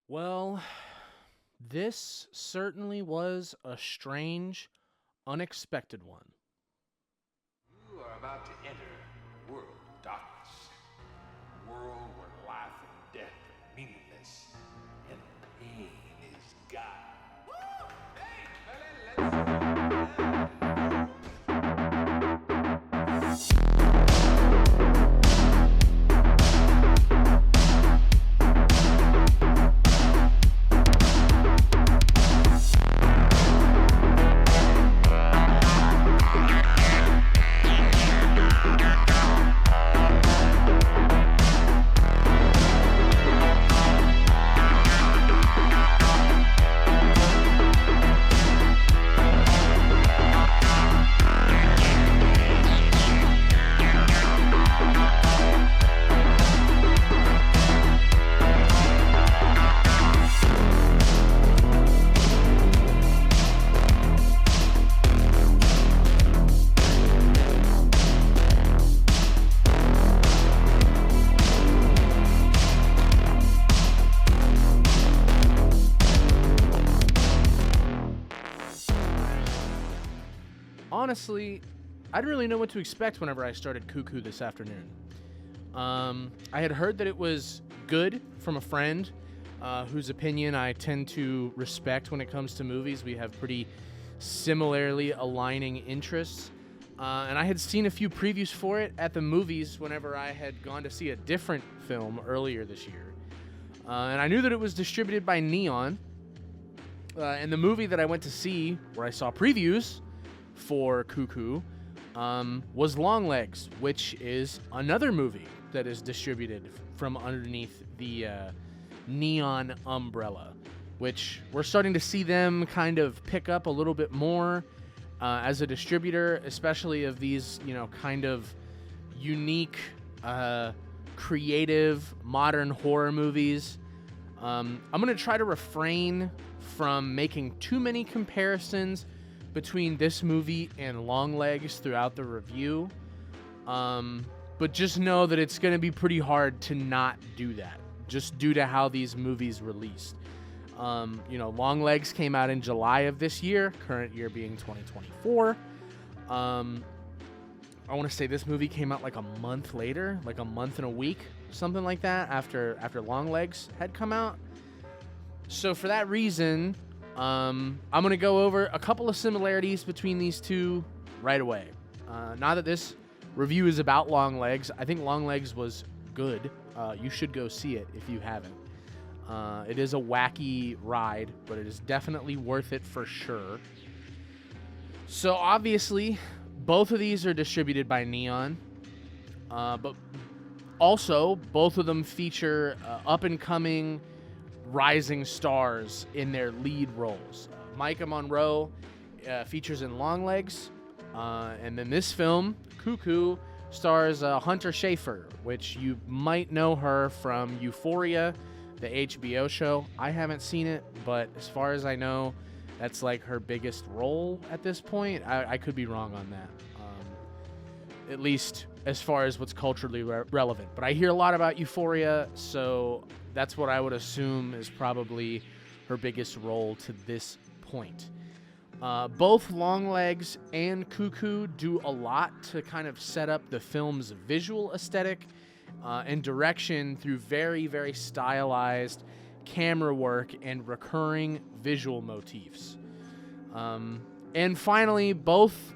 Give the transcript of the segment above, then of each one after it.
Well, this certainly was a strange, unexpected one. You are about to enter a world of darkness. A world where life and death are meaningless, and pain is God. Woo! Honestly, I didn't really know what to expect whenever I started Cuckoo this afternoon. I had heard that it was good from a friend whose opinion I tend to respect when it comes to movies. We have pretty similarly aligning interests. And I had seen a few previews for it at the movies whenever I had gone to see a different film earlier this year. And I knew that it was distributed by Neon. And the movie that I went to see, where I saw previews for Cuckoo, was Longlegs, which is another movie that is distributed from underneath the Neon umbrella, which we're starting to see them kind of pick up a little bit more as a distributor, especially of these, kind of unique, creative, modern horror movies. I'm going to try to refrain from making too many comparisons between this movie and Longlegs throughout the review. But just know that it's going to be pretty hard to not do that, just due to how these movies released. Longlegs came out in July of this year, current year being 2024. I want to say this movie came out like a month later, like a month and a week, something like that, after Longlegs had come out. So for that reason, I'm going to go over a couple of similarities between these two right away. Now that this review is about Longlegs, I think Longlegs was good. You should go see it if you haven't. It is a wacky ride, but it is definitely worth it for sure. So obviously, both of these are distributed by Neon, but also both of them feature up-and-coming rising stars in their lead roles. Micah Monroe features in Longlegs, and then this film, Cuckoo, stars Hunter Schafer, which you might know her from Euphoria, the HBO show. I haven't seen it, but as far as I know, that's like her biggest role at this point. I could be wrong on that, at least as far as what's culturally relevant. But I hear a lot about Euphoria, so that's what I would assume is probably her biggest role to this point. Both Longlegs and Cuckoo do a lot to kind of set up the film's visual aesthetic and direction through very, very stylized camera work and recurring visual motifs. And finally, both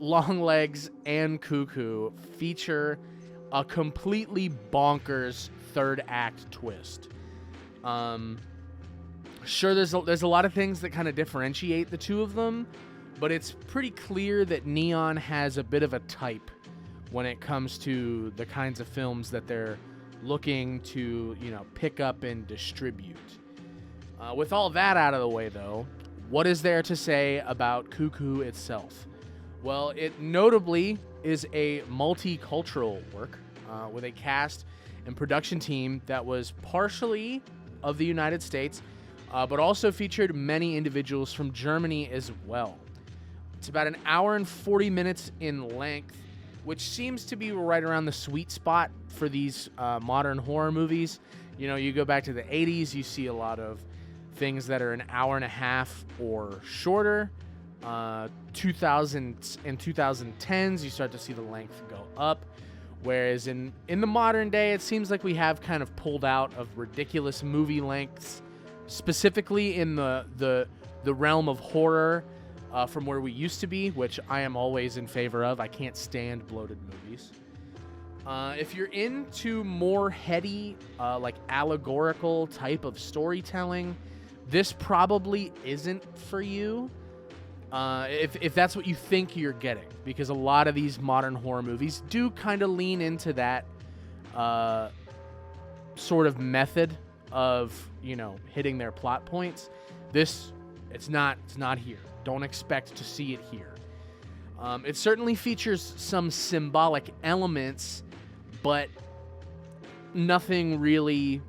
Longlegs and Cuckoo feature a completely bonkers third act twist. Sure, there's a lot of things that kind of differentiate the two of them, but it's pretty clear that Neon has a bit of a type when it comes to the kinds of films that they're looking to, pick up and distribute. With all that out of the way, though, what is there to say about Cuckoo itself? Well, it notably is a multicultural work with a cast and production team that was partially of the United States, but also featured many individuals from Germany as well. It's about an hour and 40 minutes in length, which seems to be right around the sweet spot for these modern horror movies, You go back to the 80s, you see a lot of things that are an hour and a half or shorter. 2000s and 2010s, you start to see the length go up. Whereas in the modern day, it seems like we have kind of pulled out of ridiculous movie lengths, specifically in the realm of horror, from where we used to be, which I am always in favor of. I can't stand bloated movies. If you're into more heady, like allegorical type of storytelling, this probably isn't for you. If that's what you think you're getting, because a lot of these modern horror movies do kind of lean into that sort of method of, hitting their plot points. It's not here. Don't expect to see it here. It certainly features some symbolic elements, but nothing really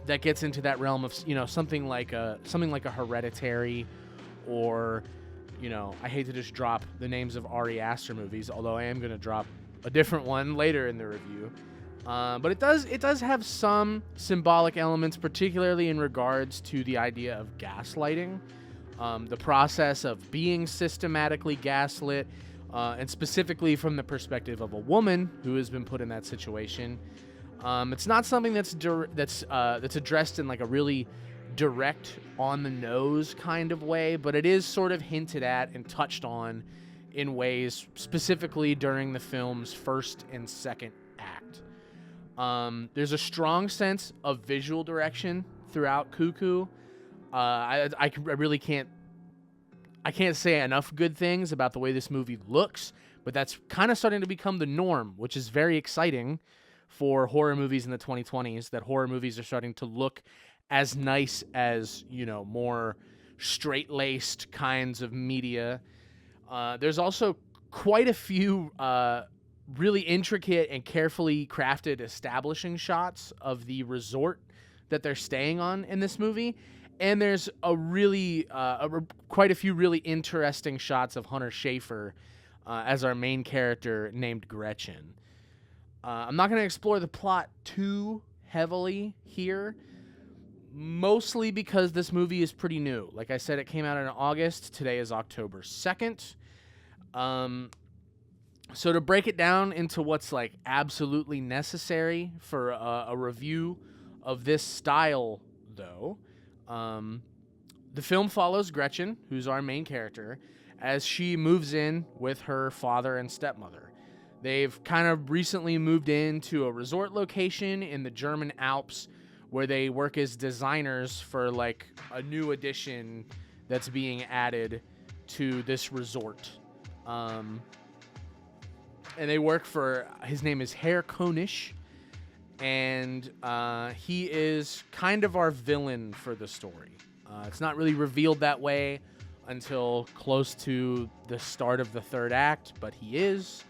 that gets into that realm of, something like a Hereditary, or, I hate to just drop the names of Ari Aster movies, although I am going to drop a different one later in the review. But it does have some symbolic elements, particularly in regards to the idea of gaslighting, the process of being systematically gaslit, and specifically from the perspective of a woman who has been put in that situation. It's not something that's addressed in like a really direct, on the nose kind of way, but it is sort of hinted at and touched on in ways, specifically during the film's first and second act. There's a strong sense of visual direction throughout Cuckoo. I really can't say enough good things about the way this movie looks, but that's kind of starting to become the norm, which is very exciting for horror movies in the 2020s, that horror movies are starting to look as nice as, more straight-laced kinds of media. There's also quite a few really intricate and carefully crafted establishing shots of the resort that they're staying on in this movie. And there's quite a few really interesting shots of Hunter Schafer as our main character named Gretchen. I'm not going to explore the plot too heavily here, mostly because this movie is pretty new. Like I said, it came out in August. Today is October 2nd. So to break it down into what's like absolutely necessary for a review of this style, though, the film follows Gretchen, who's our main character, as she moves in with her father and stepmother. They've kind of recently moved into a resort location in the German Alps where they work as designers for like a new addition that's being added to this resort. And they work for, his name is Herr Konisch, and he is kind of our villain for the story. It's not really revealed that way until close to the start of the third act, but he is.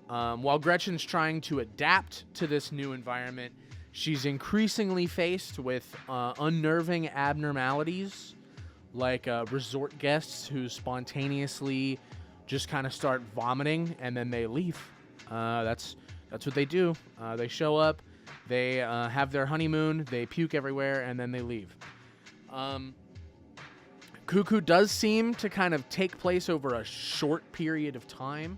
While Gretchen's trying to adapt to this new environment, she's increasingly faced with unnerving abnormalities, like resort guests who spontaneously just kind of start vomiting and then they leave. That's what they do. They show up, they have their honeymoon, they puke everywhere, and then they leave. Cuckoo does seem to kind of take place over a short period of time.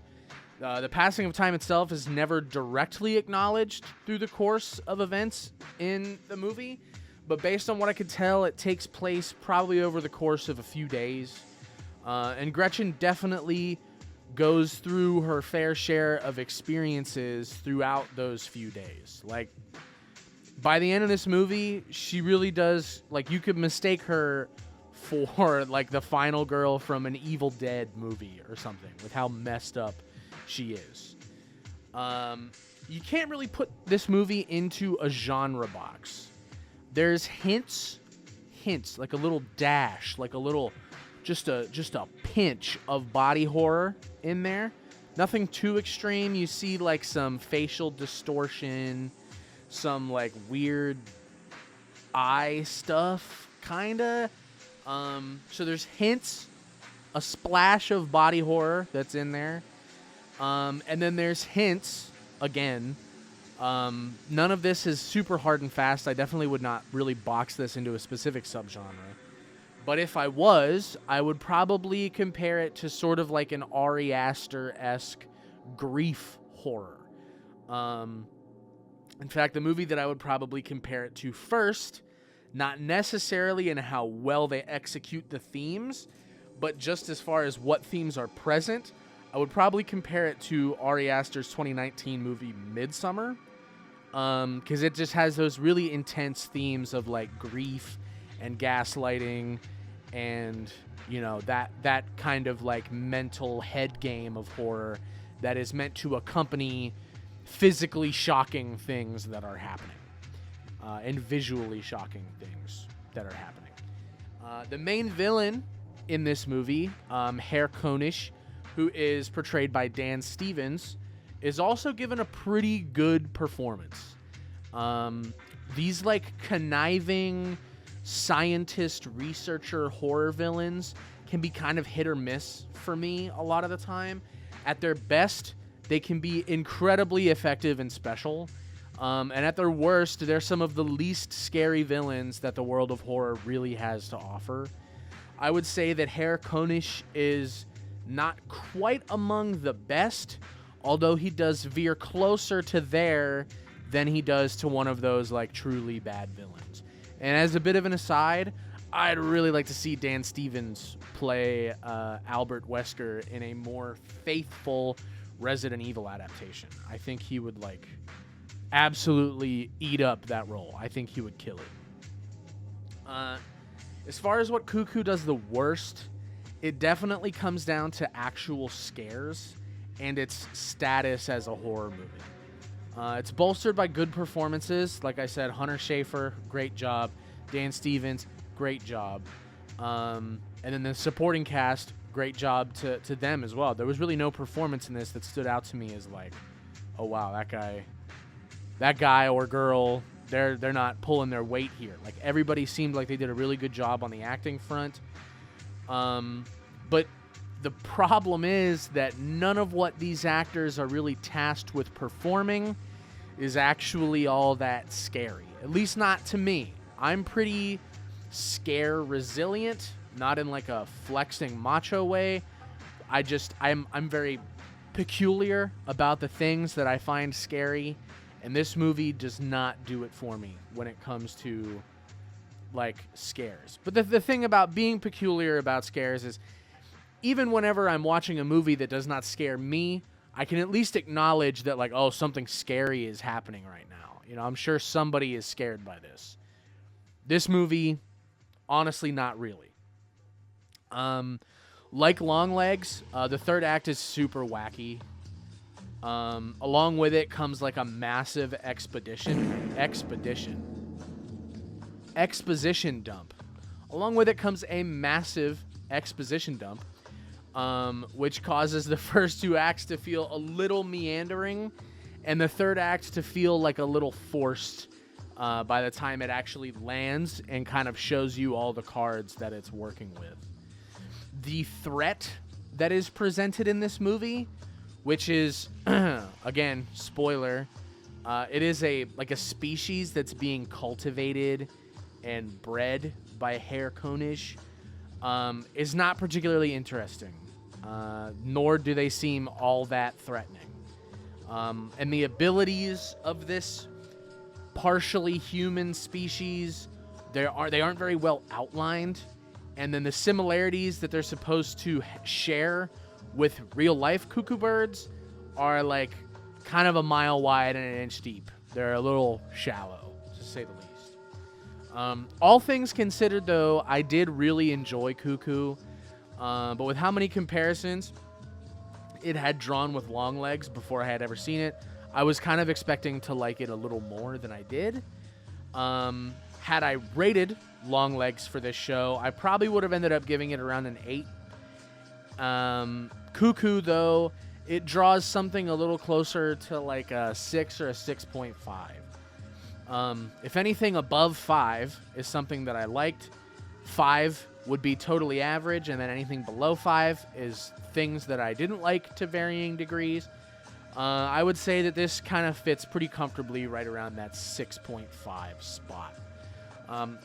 The passing of time itself is never directly acknowledged through the course of events in the movie, but based on what I could tell, it takes place probably over the course of a few days. And Gretchen definitely goes through her fair share of experiences throughout those few days. Like, by the end of this movie, she really does, like, you could mistake her for, like, the final girl from an Evil Dead movie or something, with how messed up she is. You can't really put this movie into a genre box. There's hints, like a little dash, like a little, just a pinch of body horror in there. Nothing too extreme. You see like some facial distortion, some like weird eye stuff, kinda. So there's hints, a splash of body horror that's in there. And then there's hints, again, None of this is super hard and fast. I definitely would not really box this into a specific subgenre. But if I was, I would probably compare it to sort of like an Ari Aster-esque grief horror. In fact, the movie that I would probably compare it to first, not necessarily in how well they execute the themes, but just as far as what themes are present, I would probably compare it to Ari Aster's 2019 movie Midsummer, because it just has those really intense themes of like grief and gaslighting and, you know, that kind of like mental head game of horror that is meant to accompany physically shocking things that are happening, and visually shocking things that are happening. The main villain in this movie, Herr Konish, who is portrayed by Dan Stevens, is also given a pretty good performance. These like conniving scientist researcher horror villains can be kind of hit or miss for me a lot of the time. At their best, they can be incredibly effective and special. And at their worst, they're some of the least scary villains that the world of horror really has to offer. I would say that Herr Konish is not quite among the best, although he does veer closer to there than he does to one of those like truly bad villains. And as a bit of an aside, I'd really like to see Dan Stevens play Albert Wesker in a more faithful Resident Evil adaptation. I think he would like absolutely eat up that role. I think he would kill it. As far as what Cuckoo does the worst, it definitely comes down to actual scares and its status as a horror movie. It's bolstered by good performances. Like I said, Hunter Schafer, great job. Dan Stevens, great job. And then the supporting cast, great job to them as well. There was really no performance in this that stood out to me as like, oh wow, that guy or girl, they're not pulling their weight here. Like everybody seemed like they did a really good job on the acting front. But the problem is that none of what these actors are really tasked with performing is actually all that scary. At least not to me. I'm pretty scare resilient, not in like a flexing macho way. I'm very peculiar about the things that I find scary, and this movie does not do it for me when it comes to like scares. But the thing about being peculiar about scares is even whenever I'm watching a movie that does not scare me, I can at least acknowledge that like, oh, something scary is happening right now. You know, I'm sure somebody is scared by this. This movie, honestly, not really. Like Longlegs, the third act is super wacky. Along with it comes like a massive exposition dump. Along with it comes a massive exposition dump, which causes the first two acts to feel a little meandering, and the third act to feel like a little forced by the time it actually lands and kind of shows you all the cards that it's working with. The threat that is presented in this movie, which is, again, spoiler, it is a species that's being cultivated and bred by Herr Konish, is not particularly interesting, nor do they seem all that threatening. And the abilities of this partially human species, they aren't very well outlined, and then the similarities that they're supposed to share with real life cuckoo birds are like kind of a mile wide and an inch deep. They're a little shallow, to say the least. All things considered, though, I did really enjoy Cuckoo, but with how many comparisons it had drawn with Longlegs before I had ever seen it, I was kind of expecting to like it a little more than I did. Had I rated Longlegs for this show, I probably would have ended up giving it around an 8. Cuckoo, though, it draws something a little closer to like a 6 or a 6.5. If anything above 5 is something that I liked, 5 would be totally average, and then anything below 5 is things that I didn't like to varying degrees. I would say that this kind of fits pretty comfortably right around that 6.5 spot.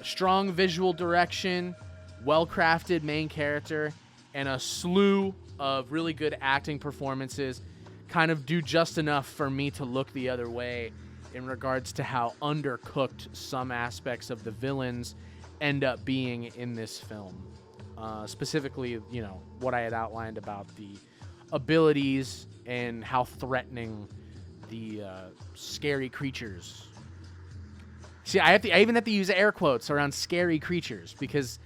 Strong visual direction, well-crafted main character, and a slew of really good acting performances kind of do just enough for me to look the other way in regards to how undercooked some aspects of the villains end up being in this film. Specifically, what I had outlined about the abilities and how threatening the scary creatures. See, I even have to use air quotes around scary creatures because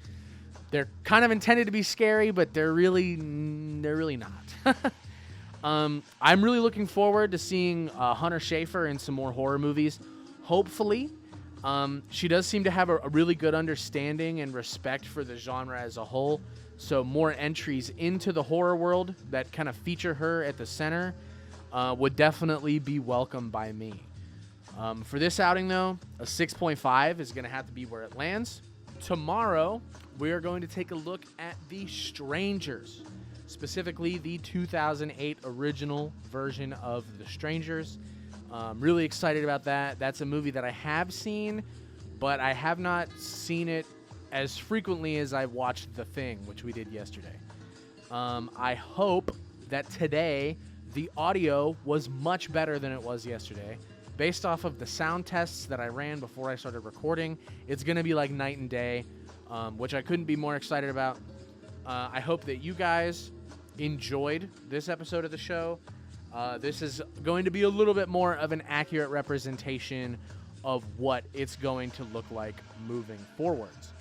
they're kind of intended to be scary, but they're really not. I'm really looking forward to seeing Hunter Schafer in some more horror movies. Hopefully, she does seem to have a really good understanding and respect for the genre as a whole. So more entries into the horror world that kind of feature her at the center would definitely be welcome by me. For this outing, though, a 6.5 is going to have to be where it lands. Tomorrow, we are going to take a look at The Strangers, specifically the 2008 original version of The Strangers. I'm really excited about that. That's a movie that I have seen, but I have not seen it as frequently as I watched The Thing, which we did yesterday. I hope that today the audio was much better than it was yesterday. Based off of the sound tests that I ran before I started recording, it's going to be like night and day, which I couldn't be more excited about. I hope that you guys enjoyed this episode of the show. This is going to be a little bit more of an accurate representation of what it's going to look like moving forwards.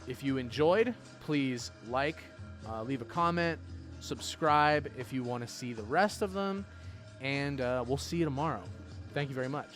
If you enjoyed, please leave a comment, subscribe if you want to see the rest of them, and we'll see you tomorrow. Thank you very much.